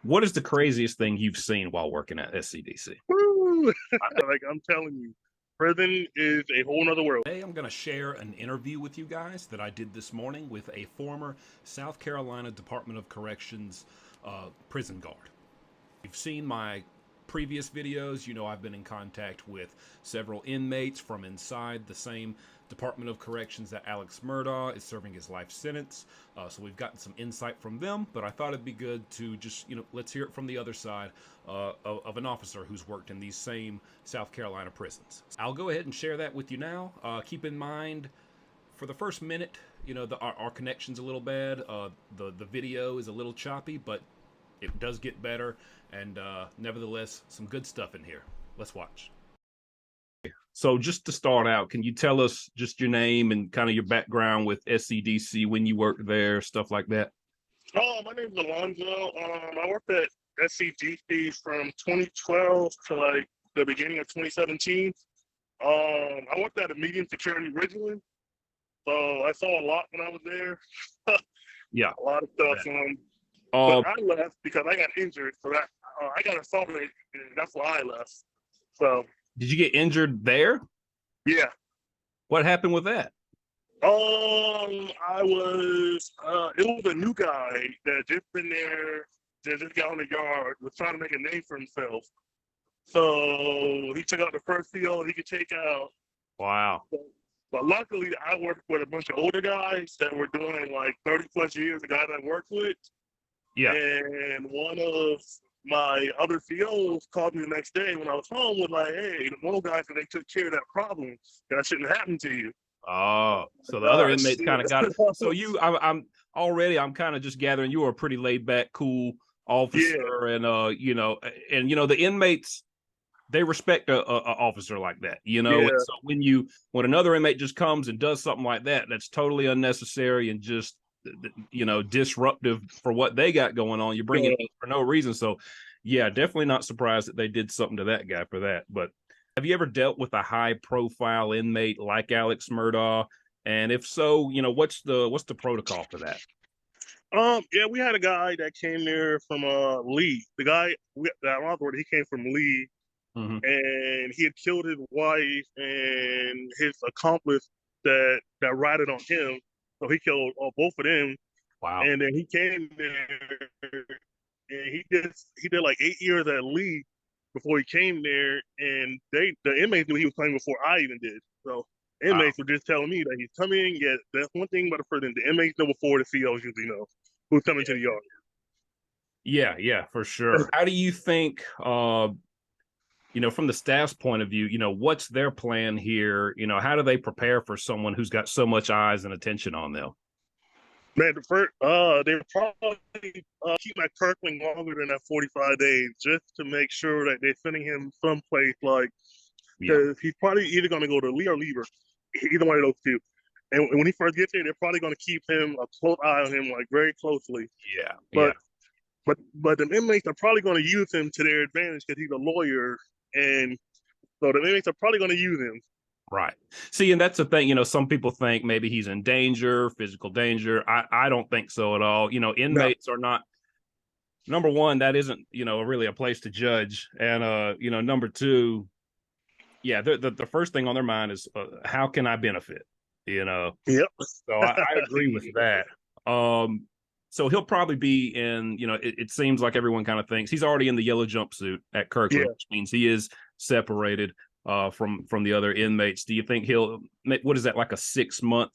What is the craziest thing you've seen while working at SCDC? Woo! Like I'm telling you, prison is a whole nother world. Today, I'm going to share an interview with you guys that I did this morning with a former South Carolina Department of Corrections prison guard. You've seen my previous videos. You know I've been in contact with several inmates from inside the same Department of Corrections that Alex Murdaugh is serving his life sentence. So we've gotten some insight from them, but I thought it'd be good to just, let's hear it from the other side of an officer who's worked in these same South Carolina prisons. I'll go ahead and share that with you now. Keep in mind, for the first minute, our connection's a little bad. The video is a little choppy, but it does get better, and nevertheless, some good stuff in here. Let's watch. So just to start out, can you tell us just your name and kind of your background with SCDC, when you worked there, stuff like that? Oh, my name's Alonzo. I worked at SCDC from 2012 to like the beginning of 2017. I worked at a medium security originally, so I saw a lot when I was there. Yeah. A lot of stuff. But I left because I got injured. So that I got assaulted, and that's why I left. So. Did you get injured there? Yeah. What happened with that? I was, it was a new guy that just been there, that just got on the yard, was trying to make a name for himself. So he took out the first CO he could take out. Wow. But luckily, I worked with a bunch of older guys that were doing like 30 plus years, the guys I worked with. Yeah. And one of my other COs called me the next day when I was home, was like, hey, the old guys said they took care of that problem. That shouldn't happen to you. Oh, so the other inmates kind of got it. So I'm kind of just gathering you were a pretty laid back, cool officer. Yeah. And the inmates, they respect a officer like that, Yeah. And so when another inmate just comes and does something like that, that's totally unnecessary and just, disruptive for what they got going on. You bring it for no reason. So yeah, definitely not surprised that they did something to that guy for that. But have you ever dealt with a high profile inmate like Alex Murdaugh? And if so, what's the protocol for that? Yeah, we had a guy that came there from Lee. The guy that I was with, he came from Lee. Mm-hmm. And he had killed his wife and his accomplice that ratted on him. So he killed both of them. Wow. And then he came there and he did like 8 years at Lee before he came there. And the inmates knew he was coming before I even did. So inmates were just telling me that he's coming. Yeah, that's one thing about the prison. The inmates know before the COs usually know who's coming to the yard. Yeah, for sure. How do you think from the staff's point of view, what's their plan here? How do they prepare for someone who's got so much eyes and attention on them? Man, they probably keep my Kirkland longer than that 45 days just to make sure that they're sending him someplace because he's probably either going to go to Lee or Lieber, either one of those two. And when he first gets there, they're probably going to keep him a close eye on him, like very closely. Yeah. But the inmates are probably going to use him to their advantage because he's a lawyer, and so the inmates are probably going to use him. Right. See, and that's the thing, some people think maybe he's in danger, physical danger. I don't think so at all. Inmates are not, number one, that isn't, really a place to judge. And, number two, the first thing on their mind is how can I benefit, Yep. So I agree with that. So he'll probably be in, it seems like everyone kind of thinks he's already in the yellow jumpsuit at Kirkland, which means he is separated from the other inmates. Do you think what is that, like a 6-month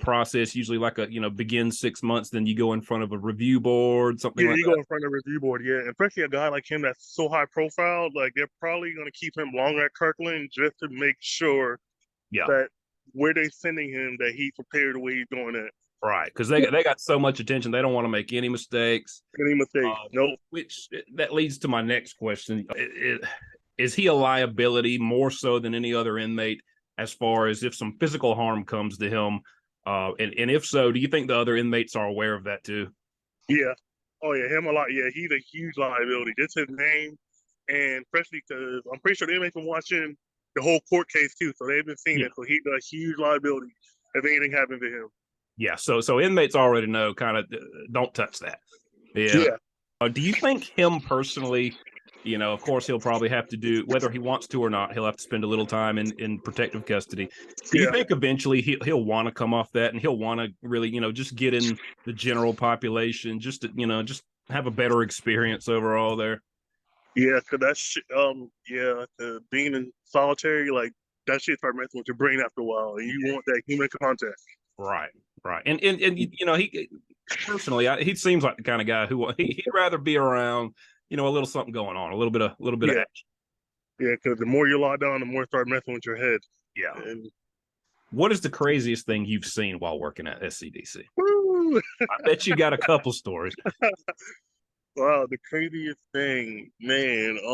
process, usually like a begin 6 months, then you go in front of a review board, something like that? You go in front of a review board, especially a guy like him that's so high profile, like they're probably going to keep him longer at Kirkland just to make sure that where they're sending him, that he's prepared the way he's doing it. Right, because they got so much attention, they don't want to make any mistakes. Nope. Which that leads to my next question: is he a liability more so than any other inmate, as far as if some physical harm comes to him? And if so, do you think the other inmates are aware of that too? Yeah. Oh yeah, him a lot. Yeah, he's a huge liability. Just his name, and especially because I'm pretty sure the inmates been watching the whole court case too, so they've been seeing it. So he's a huge liability if anything happens to him. Yeah, so inmates already know, kind of, don't touch that. Yeah. Do you think him personally, of course, he'll probably have to do, whether he wants to or not, he'll have to spend a little time in protective custody. Do you Yeah, think eventually he'll want to come off that and he'll want to really, just get in the general population, just to, just have a better experience overall there? yeah, cause that shit, yeah, being in solitary, like that shit start messing with your brain after a while, and you want that human contact. Right, right. And he personally, he seems like the kind of guy who he'd rather be around, a little something going on, a little bit of Yeah, action. yeah, cause the more you're locked down, the more it start messing with your head. Yeah. And What is the craziest thing you've seen while working at SCDC? woo, I bet you got a couple stories. wow, the craziest thing, man. There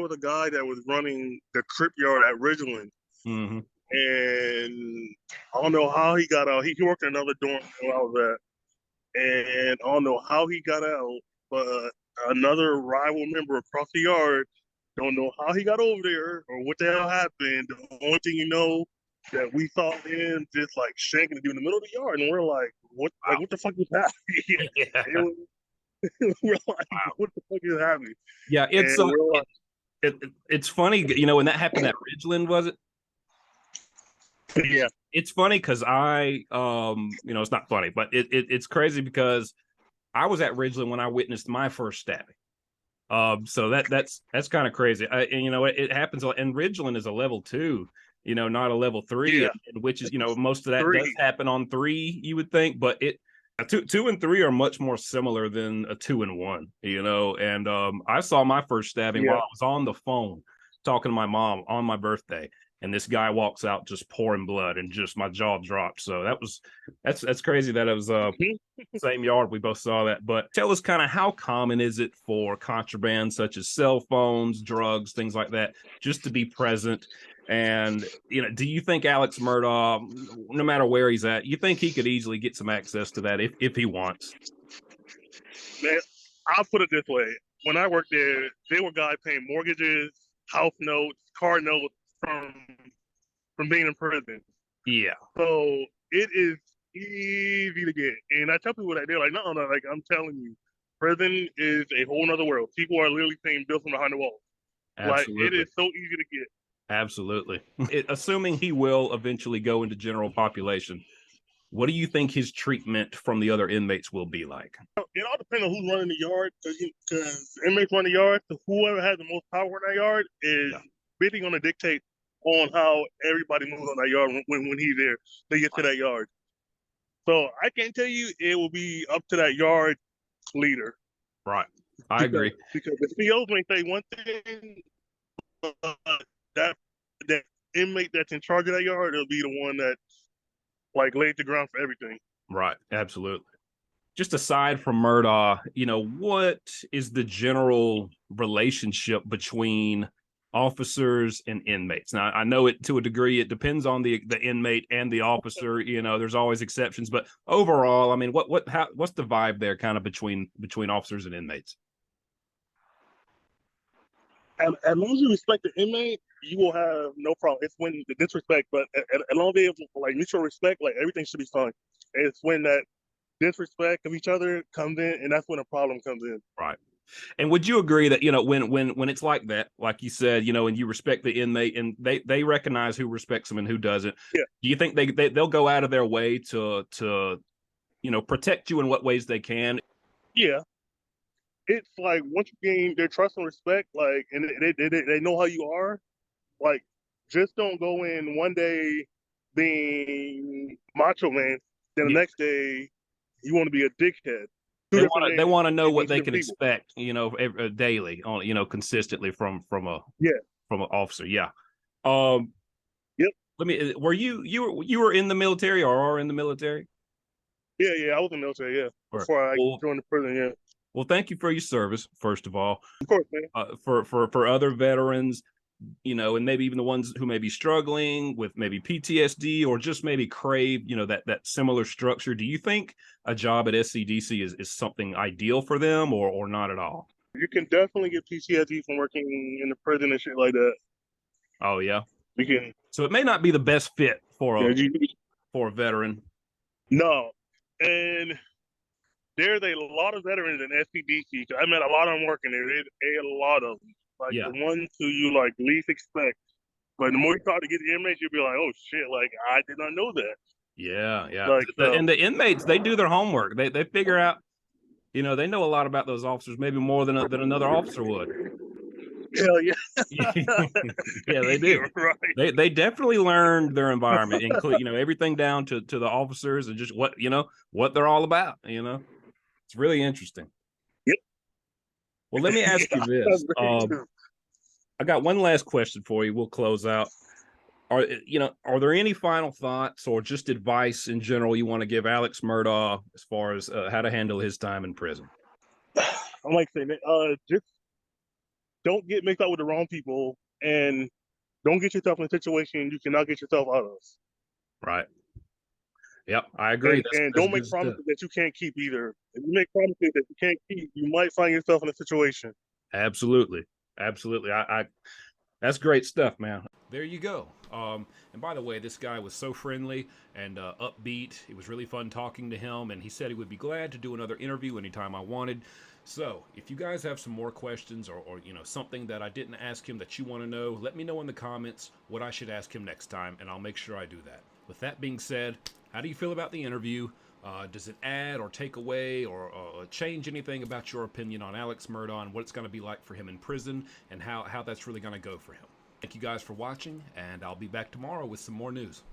was a guy that was running the Crip Yard at Ridgeland, Mm-hmm. and I don't know how he got out. He worked in another dorm where I was at, and I don't know how he got out, but another rival member across the yard don't know how he got over there or what the hell happened. The only thing you know that we saw him just like shanking the dude in the middle of the yard, and we're like, what? Like, Wow. what the fuck is happening? Yeah. It was, we're like, Wow. what the fuck is happening? Yeah, And we're like, it's funny, when that happened at Ridgeland, was it? yeah, It's funny because it's not funny, but it's crazy because I was at Ridgeland when I witnessed my first stabbing. So that's kind of crazy. And it happens, and Ridgeland is a level 2, not a level 3, yeah, which is, most of that does three, happen on 3, you would think, but two and 3 are much more similar than a 2 and 1, and I saw my first stabbing while yeah, I was on the phone talking to my mom on my birthday, and this guy walks out just pouring blood, and just my jaw dropped. So that's crazy that it was mhm. same yard we both saw that. But tell us, kind of, how common is it for contraband such as cell phones, drugs, things like that, just to be present? And do you think Alex Murdaugh, no matter where he's at, you think he could easily get some access to that if he wants? Man, I'll put it this way: when I worked there were guys paying mortgages, house notes, car notes from being in prison. Yeah. So it is easy to get. And I tell people that they're like, no, no, like I'm telling you, prison is a whole nother world. People are literally paying bills from behind the walls. Like it Absolutely. is so easy to get. Absolutely. Assuming he will eventually go into general population, what do you think his treatment from the other inmates will be like? It all depends on who's running the yard, because inmates run the yard. So whoever has the most power in that yard is Yeah. really going to dictate on how everybody moves on that yard when he's there. They get to that yard. So I can't tell you it will be up to that yard leader, Right. I because agree. the COs may say one thing, uh, that that inmate that's in charge of that yard will be the one that like laid the ground for everything. Right. Absolutely. Just aside from Murdaugh, what is the general relationship between officers and inmates? Now, I know it to a degree, it depends on the inmate and the officer. There's always exceptions, but overall, I mean, what's the vibe there, kind of between officers and inmates? As long as you respect the inmate, you will have no problem. It's when the disrespect, but as long as they have like mutual respect, like everything should be fine. It's when that disrespect of each other comes in, and that's when a problem comes in. Right. And would you agree that when it's like that, like you said, and you respect the inmate, and they recognize who respects them and who doesn't? Yeah, Do you think they'll go out of their way to protect you in what ways they can? yeah. It's like once you gain their trust and respect, like, and they know how you are, like, just don't go in one day being macho man, then the Yeah. next day you want to be a dickhead. Two They different want to they days want to know with what two they different can people. expect, daily, on consistently from a Yeah. from an officer. Yeah. Um. Yep. Let me. Were you were in the military or are in the military? Yeah. Yeah. I was in the military. Yeah. Or Before I well, joined the prison. Yeah. well, thank you for your service, first of all. Of course, man. For other veterans, and maybe even the ones who may be struggling with maybe PTSD or just maybe crave, that similar structure. Do you think a job at SCDC is something ideal for them, or not at all? You can definitely get PTSD from working in the prison and shit like that. Oh yeah. You can. So it may not be the best fit for Yeah. a veteran. No. And there's a lot of veterans in SPDC. I met a lot of them working there. There's a lot of them, like Yeah. the ones who you like least expect. But the more you talk to get the inmates, you'll be like, oh shit, like I did not know that. Yeah, yeah. Like, And the inmates, they do their homework. They figure out, you know, they know a lot about those officers, maybe more than another officer would. hell yeah, Yeah, they do. you're right. They definitely learned their environment, include, you know, everything down to the officers and just what, you know, what they're all about, you know. It's really interesting. Yep. Well, let me ask you this. I agree too. I got one last question for you. We'll close out. Are there any final thoughts or just advice in general you want to give Alex Murdaugh as far as how to handle his time in prison? I'm like saying, just don't get mixed up with the wrong people, and don't get yourself in a situation you cannot get yourself out of. Right. Yep, I agree. And That's don't make good stuff. promises that you can't keep either. If you make promises that you can't keep, you might find yourself in a situation. Absolutely. Absolutely. I that's great stuff, man. There you go. And by the way, this guy was so friendly and upbeat. It was really fun talking to him, and he said he would be glad to do another interview anytime I wanted. So, if you guys have some more questions or you know something that I didn't ask him that you want to know, let me know in the comments what I should ask him next time, and I'll make sure I do that. With that being said, how do you feel about the interview? Does it add or take away or change anything about your opinion on Alex Murdaugh and what it's going to be like for him in prison and how that's really going to go for him? Thank you guys for watching, and I'll be back tomorrow with some more news.